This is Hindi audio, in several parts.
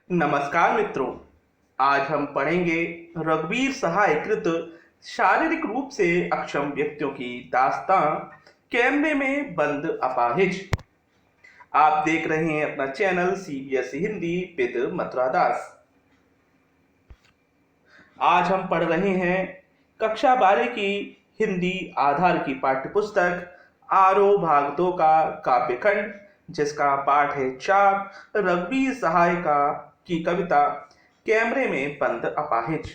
नमस्कार मित्रों। आज हम पढ़ेंगे रघुवीर सहाय कृत शारीरिक रूप से अक्षम व्यक्तियों की दास्तां कैमरे में बंद अपाहिज। आप देख रहे हैं अपना channel CBSE Hindi with Mathura Das. आज हम पढ़ रहे हैं कक्षा 12 की हिंदी आधार की पाठ्य पुस्तक आरो भाग 2 का काव्यखंड, जिसका पाठ है 4, रघुवीर सहाय का की कविता कैमरे में बंद अपाहिज।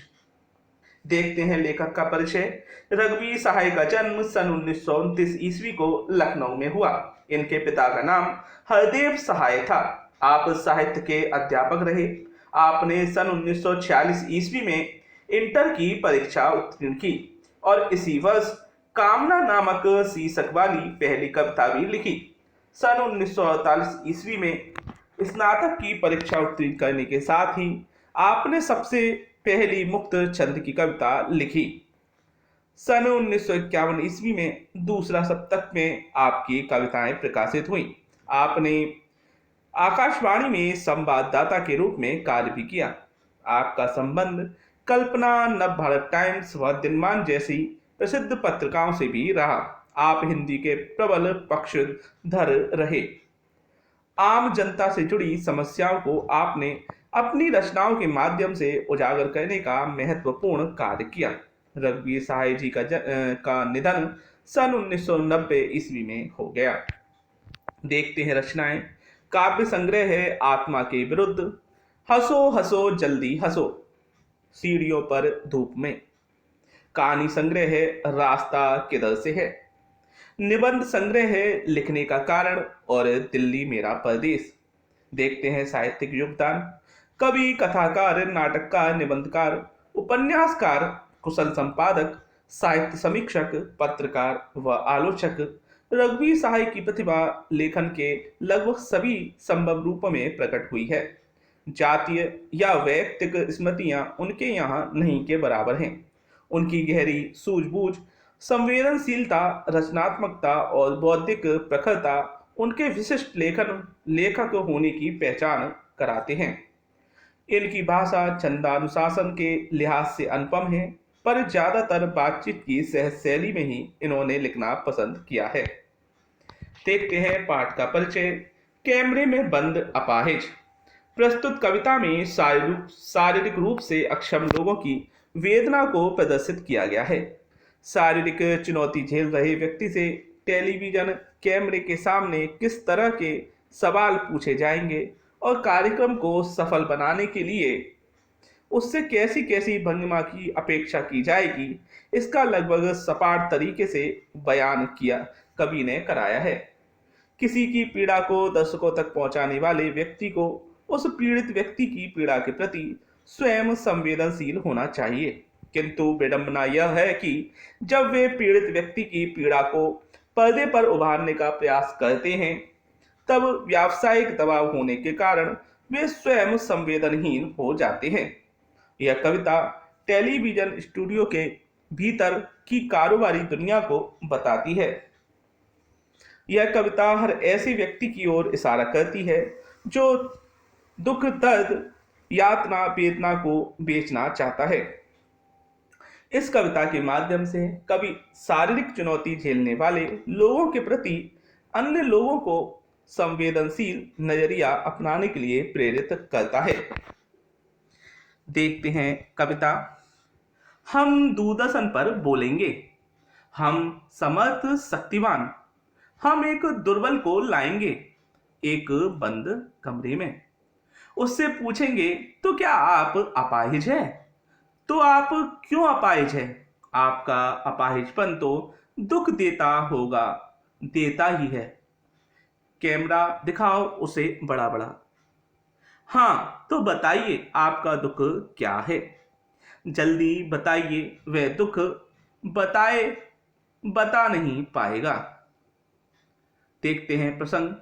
देखते हैं लेखक का परिचय। रघुवीर सहाय का जन्म सन 1929 ईस्वी को लखनऊ में हुआ। इनके पिता का नाम हरदेव सहाय था। आप साहित्य के अध्यापक रहे। आपने सन 1946 ईस्वी में इंटर की परीक्षा उत्तीर्ण की और इसी वर्ष कामना नामक शीर्षक वाली पहली कविता भी लिखी। सन 1948 ईस्वी में स्नातक की परीक्षा उत्तीर्ण करने के साथ ही आपने सबसे पहली मुक्त छंद की कविता लिखी। सन 1951 ईस्वी में दूसरा सप्तक में आपकी कविताएं प्रकाशित हुई। आपने आकाशवाणी में संवाददाता के रूप में कार्य भी किया। आपका संबंध कल्पना, नव भारत टाइम्स व दिनमान जैसी प्रसिद्ध पत्रिकाओं से भी रहा। आप हिंदी के प्रबल पक्षधर रहे। आम जनता से जुड़ी समस्याओं को आपने अपनी रचनाओं के माध्यम से उजागर करने का महत्वपूर्ण कार्य किया। रघुवीर सहाय जी का निधन सन 1990 ईस्वी में हो गया। देखते हैं रचनाएं। काव्य संग्रह है आत्मा के विरुद्ध, हंसो हंसो जल्दी हंसो, सीढ़ियों पर धूप में। कहानी संग्रह है रास्ता किधर से है। निबंध संग्रह है लिखने का कारण और दिल्ली मेरा परदेश। देखते हैं साहित्यिक योगदान। कवि, कथाकार, नाटककार, निबंधकार, उपन्यासकार, कुशल संपादक, साहित्य समीक्षक, पत्रकार व आलोचक। रघुवीर सहाय की प्रतिभा लेखन के लगभग सभी संभव रूपों में प्रकट हुई है। जातीय या वैयक्तिक स्मृतियां उनके यहाँ नहीं के बराबर हैं। उनकी गहरी सूझबूझ, संवेदनशीलता, रचनात्मकता और बौद्धिक प्रखरता उनके विशिष्ट लेखक होने की पहचान कराते हैं। इनकी भाषा छंदानुशासन के लिहाज से अनुपम है, पर ज्यादातर बातचीत की सहज शैली में ही इन्होंने लिखना पसंद किया है। देखते हैं पाठ का परिचय। कैमरे में बंद अपाहिज। प्रस्तुत कविता में शारीरिक रूप से अक्षम लोगों की वेदना को प्रदर्शित किया गया है। शारीरिक चुनौती झेल रहे व्यक्ति से टेलीविजन कैमरे के सामने किस तरह के सवाल पूछे जाएंगे और कार्यक्रम को सफल बनाने के लिए उससे कैसी कैसी भंगिमा की अपेक्षा की जाएगी, इसका लगभग सपाट तरीके से बयान किया कवि ने कराया है। किसी की पीड़ा को दर्शकों तक पहुंचाने वाले व्यक्ति को उस पीड़ित व्यक्ति की पीड़ा के प्रति स्वयं संवेदनशील होना चाहिए, किंतु विडंबना यह है कि जब वे पीड़ित व्यक्ति की पीड़ा को पर्दे पर उभारने का प्रयास करते हैं, तब व्यावसायिक दबाव होने के कारण वे स्वयं संवेदनहीन हो जाते हैं। यह कविता टेलीविजन स्टूडियो के भीतर की कारोबारी दुनिया को बताती है। यह कविता हर ऐसे व्यक्ति की ओर इशारा करती है जो दुख, दर्द, यातना, वेदना को बेचना चाहता है। इस कविता के माध्यम से कवि शारीरिक चुनौती झेलने वाले लोगों के प्रति अन्य लोगों को संवेदनशील नजरिया अपनाने के लिए प्रेरित करता है। देखते हैं कविता। हम दूरदर्शन पर बोलेंगे, हम समर्थ शक्तिवान, हम एक दुर्बल को लाएंगे एक बंद कमरे में। उससे पूछेंगे तो क्या आप अपाहिज हैं? तो आप क्यों अपाहिज हैं? आपका अपाहिजपन तो दुख देता होगा, देता ही है। कैमरा दिखाओ उसे बड़ा बड़ा। हाँ तो बताइए आपका दुख क्या है? जल्दी बताइए, वह दुख बताए बता नहीं पाएगा। देखते हैं प्रसंग।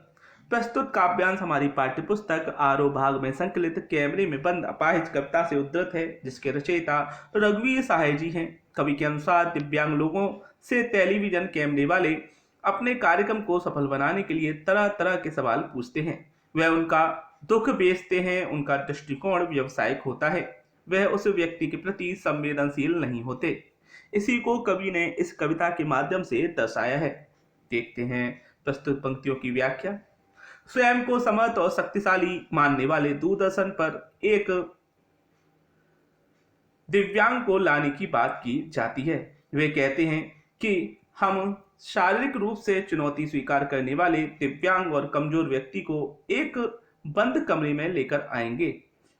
प्रस्तुत काव्यांश हमारी पाठ्य पुस्तक आरो भाग में संकलित कैमरे में बंद अपाहिज कविता से उद्धृत है, जिसके रचयिता रघुवीर सहाय जी हैं। कवि के अनुसार दिव्यांग लोगों से टेलीविजन कैमरे वाले अपने कार्यक्रम को सफल बनाने के लिए तरह तरह के सवाल पूछते हैं। वह उनका दुख बेचते हैं उनका दृष्टिकोण व्यवसायिक होता है, वह उस व्यक्ति के प्रति संवेदनशील नहीं होते। इसी को कवि ने इस कविता के माध्यम से दर्शाया है। देखते हैं प्रस्तुत पंक्तियों की व्याख्या। स्वयं को समर्थ और शक्तिशाली मानने वाले दूरदर्शन पर एक दिव्यांग को लाने की बात की जाती है। वे कहते हैं कि हम शारीरिक रूप से चुनौती स्वीकार करने वाले दिव्यांग और कमजोर व्यक्ति को एक बंद कमरे में लेकर आएंगे।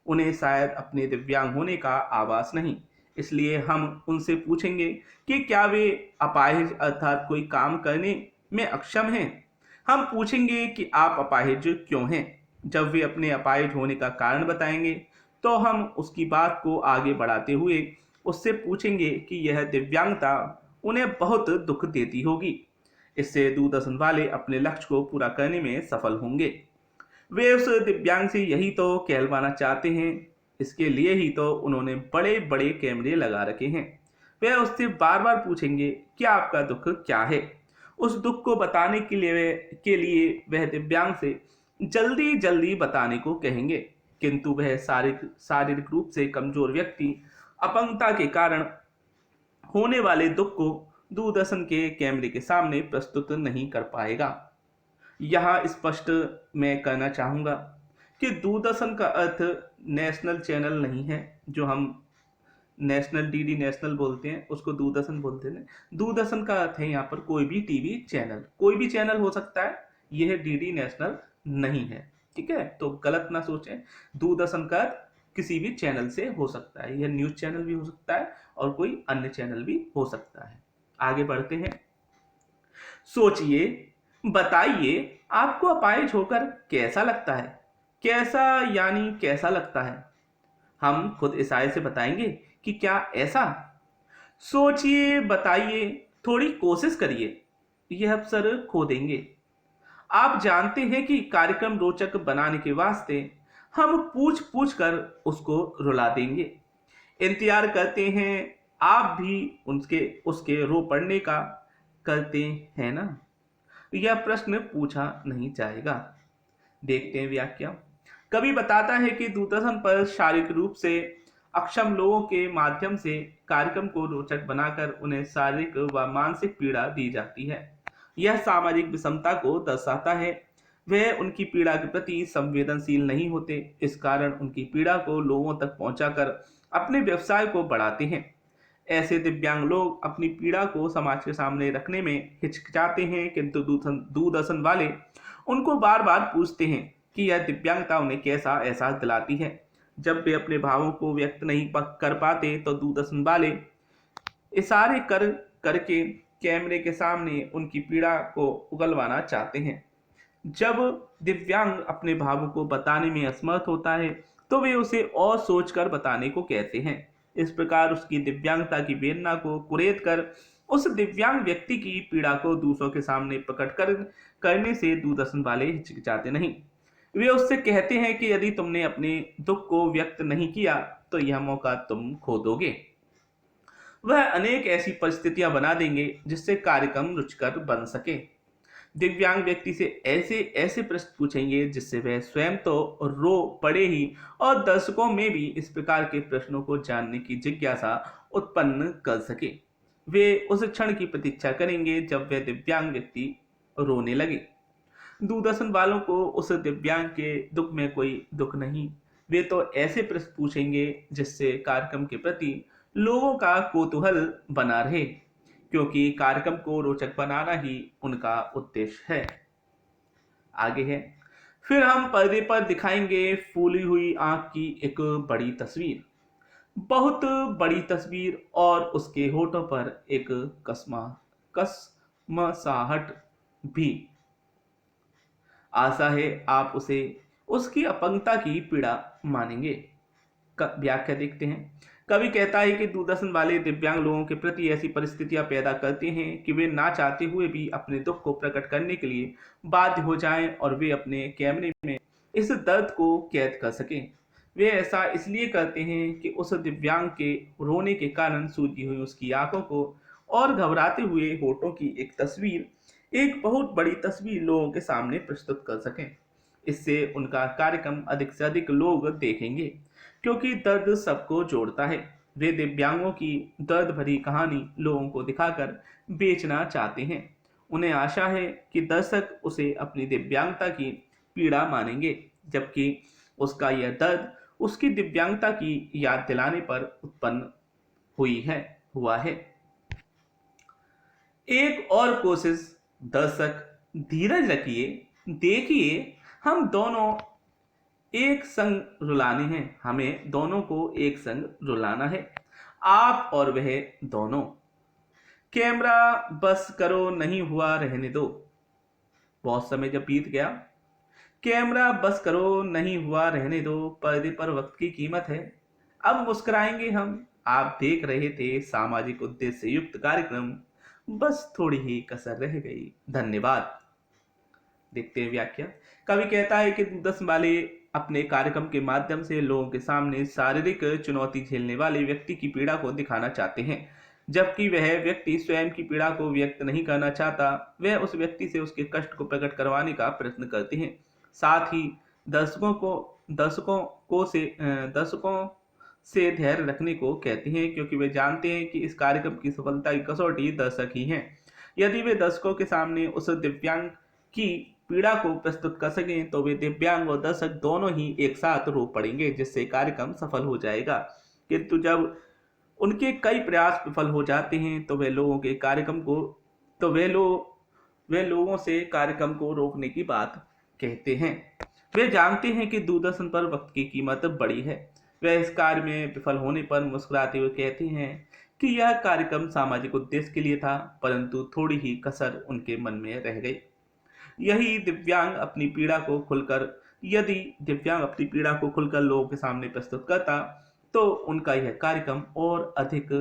उन्हें शायद अपने दिव्यांग होने का आभास नहीं, इसलिए हम उनसे पूछेंगे कि क्या वे अपाहिज अर्थात कोई काम करने में अक्षम हैं। हम पूछेंगे कि आप अपाहिज क्यों हैं। जब वे अपने अपाहिज होने का कारण बताएंगे तो हम उसकी बात को आगे बढ़ाते हुए उससे पूछेंगे कि यह दिव्यांगता उन्हें बहुत दुख देती होगी। इससे दूरदर्शन वाले अपने लक्ष्य को पूरा करने में सफल होंगे। वे उस दिव्यांग से यही तो कहलवाना चाहते हैं, इसके लिए ही तो उन्होंने बड़े बड़े कैमरे लगा रखे हैं। वे उससे बार बार पूछेंगे कि आपका दुख क्या है। उस दुख को बताने के लिए वह दिव्यांग से जल्दी जल्दी बताने को कहेंगे, किंतु वह शारीरिक रूप से कमजोर व्यक्ति अपंगता के कारण होने वाले दुख को दूरदर्शन के कैमरे के सामने प्रस्तुत नहीं कर पाएगा। यहाँ स्पष्ट मैं करना चाहूँगा कि दूरदर्शन का अर्थ नेशनल चैनल नहीं है। जो हम नेशनल डीडी नेशनल बोलते हैं उसको दूरदर्शन बोलते हैं। दूरदर्शन का अर्थ है यहाँ पर कोई भी टीवी चैनल, कोई भी चैनल हो सकता है, यह डीडी नेशनल नहीं है। ठीक है, तो गलत ना सोचें। दूरदर्शन का अर्थ किसी भी चैनल से हो सकता है, यह न्यूज चैनल भी हो सकता है और कोई अन्य चैनल भी हो सकता है। आगे बढ़ते हैं। सोचिए, बताइए आपको अपाहिज होकर कैसा लगता है। कैसा यानी कैसा लगता है। हम खुद इशारे से बताएंगे कि क्या ऐसा। सोचिए, बताइए, थोड़ी कोशिश करिए, यह अवसर खो देंगे। आप जानते हैं कि कार्यक्रम रोचक बनाने के वास्ते हम पूछ पूछ कर उसको रुला देंगे। इंतजार करते हैं आप भी उसके उसके रो पड़ने का करते हैं ना। यह प्रश्न पूछा नहीं जाएगा। देखते हैं व्याख्या। कवि बताता है कि दूरदर्शन पर शारीरिक रूप से अक्षम लोगों के माध्यम से कार्यक्रम को रोचक बनाकर उन्हें शारीरिक व मानसिक पीड़ा दी जाती है। यह सामाजिक विषमता को दर्शाता है। वह उनकी पीड़ा के प्रति संवेदनशील नहीं होते, इस कारण उनकी पीड़ा को लोगों तक पहुंचाकर अपने व्यवसाय को बढ़ाते हैं। ऐसे दिव्यांग लोग अपनी पीड़ा को समाज के सामने रखने में हिचकिचाते हैं, किंतु दूरदर्शन वाले उनको बार बार पूछते हैं कि यह दिव्यांगता उन्हें कैसा एहसास दिलाती है। जब वे अपने भावों को व्यक्त नहीं कर पाते तो दूरदर्शन वाले इशारे करके कैमरे के सामने उनकी पीड़ा को उगलवाना चाहते हैं। जब दिव्यांग अपने भावों को बताने में असमर्थ होता है तो वे उसे और सोचकर बताने को कहते हैं। इस प्रकार उसकी दिव्यांगता की वेदना को कुरेद कर उस दिव्यांग व्यक्ति की पीड़ा को दूसरों के सामने प्रकट करने से दूरदर्शन वाले हिचकिचाते नहीं। वे उससे कहते हैं कि यदि तुमने अपने दुख को व्यक्त नहीं किया तो यह मौका तुम खो दोगे। वह अनेक ऐसी परिस्थितियां बना देंगे जिससे कार्यक्रम रुचिकर बन सके। दिव्यांग व्यक्ति से ऐसे ऐसे प्रश्न पूछेंगे जिससे वह स्वयं तो रो पड़े ही और दर्शकों में भी इस प्रकार के प्रश्नों को जानने की जिज्ञासा उत्पन्न कर सके। वे उस क्षण की प्रतीक्षा करेंगे जब वह दिव्यांग व्यक्ति रोने लगे। दूरदर्शन वालों को उस दिव्यांग के दुख में कोई दुख नहीं। वे तो ऐसे प्रश्न पूछेंगे जिससे कार्यक्रम के प्रति लोगों का कौतूहल बना रहे, क्योंकि कार्यक्रम को रोचक बनाना ही उनका उद्देश्य है। आगे है। फिर हम पर्दे पर दिखाएंगे फूली हुई आंख की एक बड़ी तस्वीर, बहुत बड़ी तस्वीर, और उसके होठों पर एक कसमसाहट भी। आशा है आप उसे उसकी अपंगता की पीड़ा मानेंगे। व्याख्या देखते हैं। कवि कहता है कि दूरदर्शन वाले दिव्यांग लोगों के प्रति ऐसी परिस्थितियां पैदा करते हैं कि वे ना चाहते हुए भी अपने दुख को प्रकट करने के लिए बाध्य हो जाएं और वे अपने कैमरे में इस दर्द को कैद कर सकें। वे ऐसा इसलिए करते हैं कि उस दिव्यांग के रोने के कारण सूजी हुई उसकी आंखों को और घबराते हुए होठों की एक तस्वीर, एक बहुत बड़ी तस्वीर लोगों के सामने प्रस्तुत कर सकें। इससे उनका कार्यक्रम अधिक से अधिक लोग देखेंगे, क्योंकि दर्द सबको जोड़ता है। वे दिव्यांगों की दर्द भरी कहानी लोगों को दिखाकर बेचना चाहते हैं। उन्हें आशा है कि दर्शक उसे अपनी दिव्यांगता की पीड़ा मानेंगे, जबकि उसका यह दर्द उसकी दिव्यांगता की याद दिलाने पर उत्पन्न हुआ है। एक और कोशिश दर्शक, धीरज रखिए, देखिए, हम दोनों एक संग रुलाने हैं, हमें दोनों को एक संग रुलाना है, आप और वह दोनों। कैमरा बस करो, नहीं हुआ रहने दो। बहुत समय जब बीत गया, कैमरा बस करो, नहीं हुआ रहने दो, पर्दे पर वक्त की कीमत है, अब मुस्कुराएंगे हम। आप देख रहे थे सामाजिक उद्देश्य से युक्त कार्यक्रम, बस थोड़ी ही कसर रह गई। धन्यवाद। देखते हैं व्याख्या। कवि कहता है कि दूरदर्शन वाले अपने कार्यक्रम के माध्यम से लोगों के सामने शारीरिक चुनौती झेलने वाले व्यक्ति की पीड़ा को दिखाना चाहते हैं, जबकि वह व्यक्ति स्वयं की पीड़ा को व्यक्त नहीं करना चाहता। वह उस व्यक्ति से उसके कष्ट को प्रकट करवाने का प्रयत्न करते हैं। साथ ही दर्शकों को दर्शकों से धैर्य रखने को कहते हैं, क्योंकि वे जानते हैं कि इस कार्यक्रम की सफलता की कसौटी दर्शक ही हैं। यदि वे दर्शकों के सामने उस दिव्यांग की पीड़ा को प्रस्तुत कर सकें तो वे दिव्यांग और दर्शक दोनों ही एक साथ रो पड़ेंगे, जिससे कार्यक्रम सफल हो जाएगा। किंतु जब उनके कई प्रयास विफल हो जाते हैं तो वे लोगों से कार्यक्रम को रोकने की बात कहते हैं। वे जानते हैं कि दूरदर्शन पर वक्त की कीमत बड़ी है। वे इस कार्य में विफल होने पर मुस्कुराते हुए कहते हैं कि यह कार्यक्रम सामाजिक उद्देश्य के लिए था, परंतु थोड़ी ही कसर उनके मन में रह गई। यदि दिव्यांग अपनी पीड़ा को खुलकर लोगों के सामने प्रस्तुत करता तो उनका यह कार्यक्रम और अधिक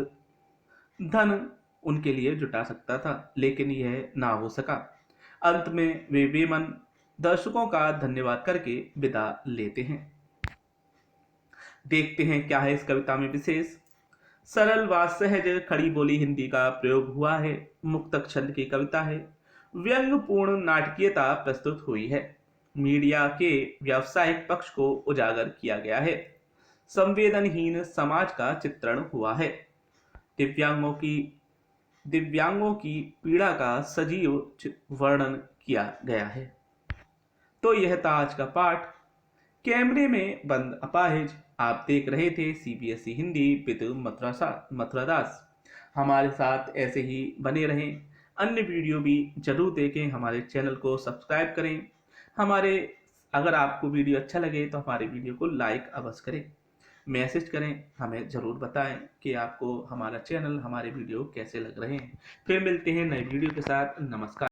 धन उनके लिए जुटा सकता था, लेकिन यह ना हो सका। अंत में वे बेमन दर्शकों का धन्यवाद करके विदा लेते हैं। देखते हैं क्या है इस कविता में विशेष। सरल व सहज खड़ी बोली हिंदी का प्रयोग हुआ है। मुक्तक छंद की कविता है। व्यंग्यपूर्ण नाटकीयता प्रस्तुत हुई है। मीडिया के व्यावसायिक पक्ष को उजागर किया गया है। संवेदनहीन समाज का चित्रण हुआ है। दिव्यांगों की पीड़ा का सजीव वर्णन किया गया है। तो यह था आज का पाठ, कैमरे में बंद अपाहिज। आप देख रहे थे CBSE हिंदी विद मथुरा दास। हमारे साथ ऐसे ही बने रहें, अन्य वीडियो भी जरूर देखें, हमारे चैनल को सब्सक्राइब करें। अगर आपको वीडियो अच्छा लगे तो हमारे वीडियो को लाइक अवश्य करें, मैसेज करें, हमें ज़रूर बताएं कि आपको हमारा चैनल, हमारे वीडियो कैसे लग रहे हैं। फिर मिलते हैं नए वीडियो के साथ। नमस्कार।